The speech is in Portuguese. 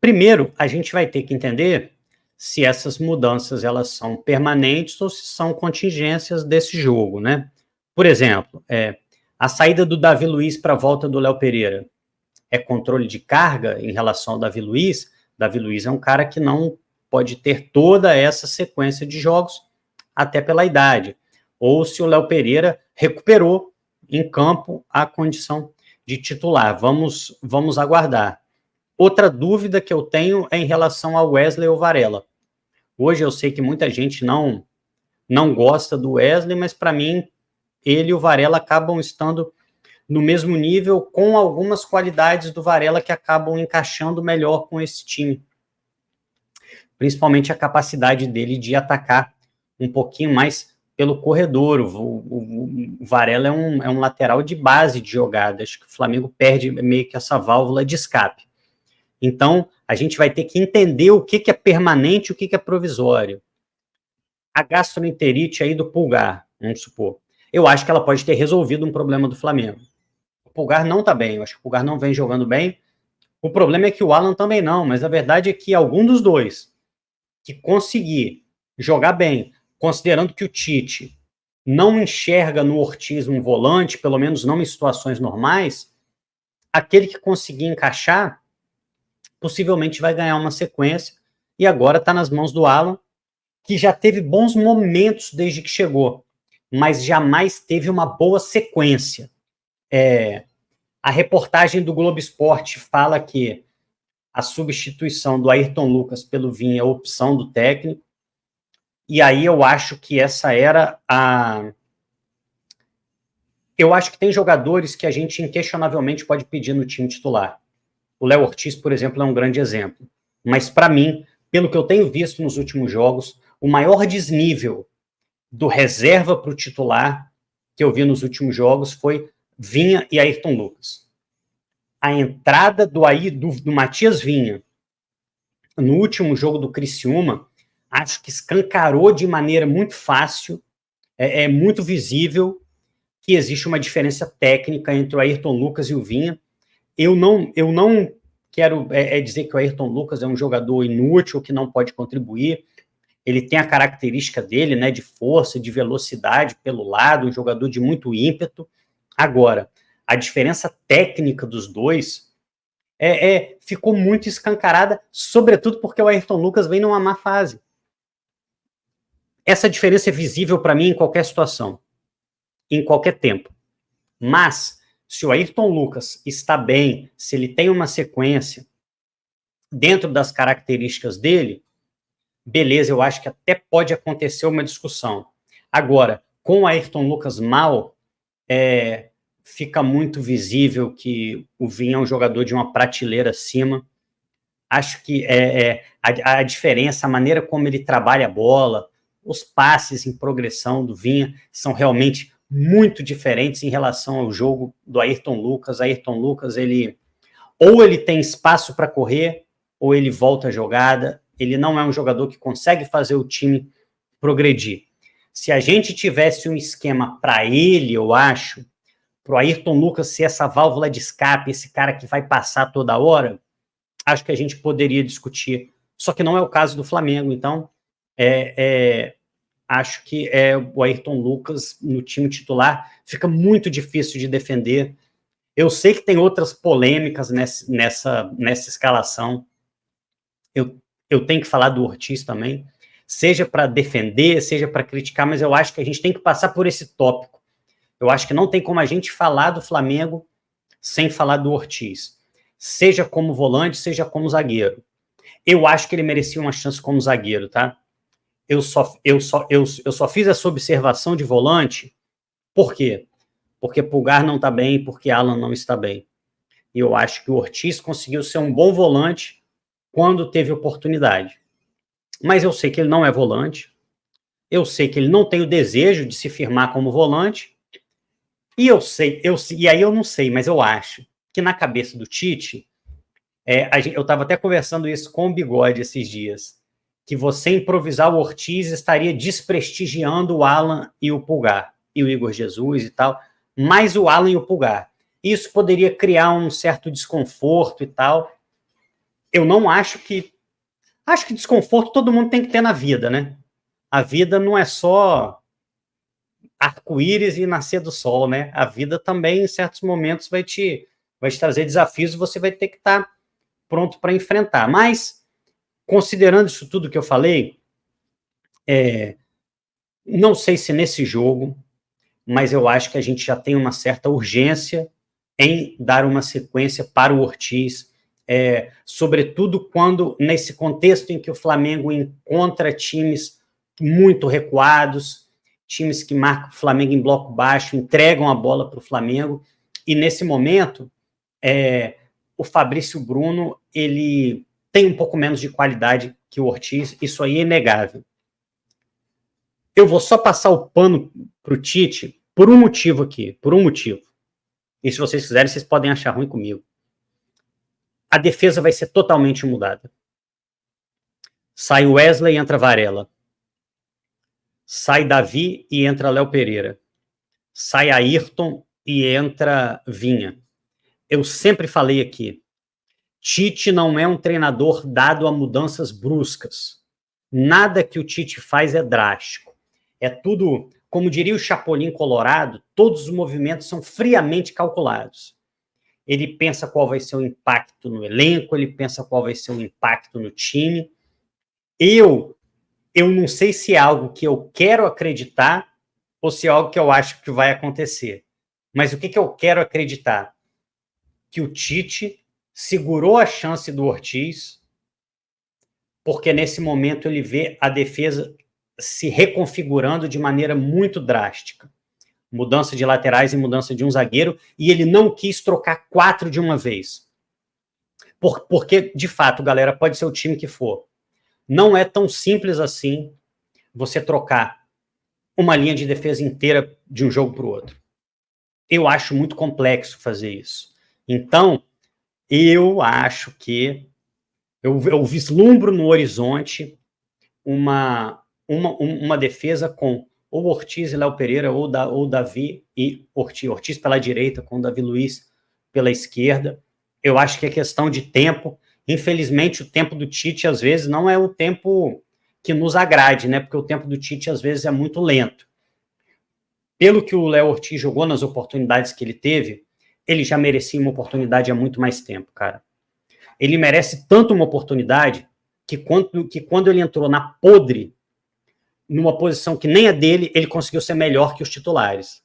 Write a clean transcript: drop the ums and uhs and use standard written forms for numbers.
Primeiro, a gente vai ter que entender se essas mudanças elas são permanentes ou se são contingências desse jogo, né? Por exemplo, a saída do Davi Luiz para a volta do Léo Pereira é controle de carga em relação ao Davi Luiz? Davi Luiz é um cara que não pode ter toda essa sequência de jogos, até pela idade. Ou se o Léo Pereira recuperou em campo a condição de titular. Vamos aguardar. Outra dúvida que eu tenho é em relação ao Wesley ou Varela. Hoje eu sei que muita gente não gosta do Wesley, mas para mim ele e o Varela acabam estando no mesmo nível, com algumas qualidades do Varela que acabam encaixando melhor com esse time. Principalmente a capacidade dele de atacar um pouquinho mais pelo corredor. O Varela é um lateral de base de jogada. Acho que o Flamengo perde meio que essa válvula de escape. Então, a gente vai ter que entender o que é permanente e o que é provisório. A gastroenterite aí do Pulgar, vamos supor. Eu acho que ela pode ter resolvido um problema do Flamengo. O Pulgar não está bem, eu acho que o Pulgar não vem jogando bem. O problema é que o Alan também não, mas a verdade é que algum dos dois que conseguir jogar bem, considerando que o Tite não enxerga no Ortiz um volante, pelo menos não em situações normais, aquele que conseguir encaixar possivelmente vai ganhar uma sequência, e agora está nas mãos do Alan, que já teve bons momentos desde que chegou, mas jamais teve uma boa sequência. A reportagem do Globo Esporte fala que a substituição do Ayrton Lucas pelo Vinha é a opção do técnico, e aí eu acho que essa era a... Eu acho que tem jogadores que a gente inquestionavelmente pode pedir no time titular. O Léo Ortiz, por exemplo, é um grande exemplo. Mas, para mim, pelo que eu tenho visto nos últimos jogos, o maior desnível do reserva para o titular que eu vi nos últimos jogos foi Vinha e Ayrton Lucas. A entrada do Matias Vinha no último jogo do Criciúma, acho que escancarou de maneira muito fácil, é muito visível que existe uma diferença técnica entre o Ayrton Lucas e o Vinha. Eu não quero dizer que o Ayrton Lucas é um jogador inútil, que não pode contribuir. Ele tem a característica dele, né, de força, de velocidade pelo lado, um jogador de muito ímpeto. Agora, a diferença técnica dos dois ficou muito escancarada, sobretudo porque o Ayrton Lucas vem numa má fase. Essa diferença é visível para mim em qualquer situação, em qualquer tempo. Mas, se o Ayrton Lucas está bem, se ele tem uma sequência dentro das características dele, beleza, eu acho que até pode acontecer uma discussão. Agora, com o Ayrton Lucas mal, fica muito visível que o Vinha é um jogador de uma prateleira acima. Acho que a diferença, a maneira como ele trabalha a bola, os passes em progressão do Vinha são realmente muito diferentes em relação ao jogo do Ayrton Lucas. Ayrton Lucas, ou ele tem espaço para correr, ou ele volta a jogada. Ele não é um jogador que consegue fazer o time progredir. Se a gente tivesse um esquema para ele, eu acho, para o Ayrton Lucas ser essa válvula de escape, esse cara que vai passar toda hora, acho que a gente poderia discutir. Só que não é o caso do Flamengo. Então, acho que o Ayrton Lucas no time titular fica muito difícil de defender. Eu sei que tem outras polêmicas nessa escalação. Eu tenho que falar do Ortiz também, seja para defender, seja para criticar, mas eu acho que a gente tem que passar por esse tópico. Eu acho que não tem como a gente falar do Flamengo sem falar do Ortiz, seja como volante, seja como zagueiro. Eu acho que ele merecia uma chance como zagueiro, tá? Eu só fiz essa observação de volante, por quê? Porque Pulgar não está bem, porque Alan não está bem. E eu acho que o Ortiz conseguiu ser um bom volante quando teve oportunidade. Mas eu sei que ele não é volante, eu sei que ele não tem o desejo de se firmar como volante, e e aí eu não sei, mas eu acho que na cabeça do Tite, eu estava até conversando isso com o Bigode esses dias, que você improvisar o Ortiz estaria desprestigiando o Alan e o Pulgar, e o Igor Jesus e tal, mais o Alan e o Pulgar. Isso poderia criar um certo desconforto e tal. eu não acho que... Acho que desconforto todo mundo tem que ter na vida, né? A vida não é só arco-íris e nascer do sol, né? A vida também, em certos momentos, vai te trazer desafios e você vai ter que estar pronto para enfrentar. Mas, considerando isso tudo que eu falei, não sei se nesse jogo, mas eu acho que a gente já tem uma certa urgência em dar uma sequência para o Ortiz, sobretudo quando, nesse contexto em que o Flamengo encontra times muito recuados, times que marcam o Flamengo em bloco baixo, entregam a bola para o Flamengo, e nesse momento, o Fabrício Bruno, ele tem um pouco menos de qualidade que o Ortiz, isso aí é inegável. Eu vou só passar o pano para o Tite por um motivo aqui, por um motivo. E se vocês quiserem, vocês podem achar ruim comigo. A defesa vai ser totalmente mudada. Sai Wesley e entra Varela. Sai Davi e entra Léo Pereira. Sai Ayrton e entra Vinha. Eu sempre falei aqui, Tite não é um treinador dado a mudanças bruscas. Nada que o Tite faz é drástico. É tudo, como diria o Chapolin Colorado, todos os movimentos são friamente calculados. Ele pensa qual vai ser o impacto no elenco, ele pensa qual vai ser o impacto no time. Eu não sei se é algo que eu quero acreditar ou se é algo que eu acho que vai acontecer. Mas o que eu quero acreditar? Que o Tite segurou a chance do Ortiz, porque nesse momento ele vê a defesa se reconfigurando de maneira muito drástica. Mudança de laterais e mudança de um zagueiro, e ele não quis trocar 4 de uma vez. Porque, de fato, galera, pode ser o time que for. Não é tão simples assim você trocar uma linha de defesa inteira de um jogo para o outro. Eu acho muito complexo fazer isso. Então, eu acho que eu vislumbro no horizonte uma defesa com ou Ortiz e Léo Pereira, ou Davi e Ortiz pela direita, com o Davi Luiz pela esquerda. Eu acho que é questão de tempo. Infelizmente, o tempo do Tite, às vezes, não é o tempo que nos agrade, né? Porque o tempo do Tite, às vezes, é muito lento. Pelo que o Léo Ortiz jogou nas oportunidades que ele teve, ele já merecia uma oportunidade há muito mais tempo, cara. Ele merece tanto uma oportunidade que quando ele entrou na podre, numa posição que nem a dele, ele conseguiu ser melhor que os titulares.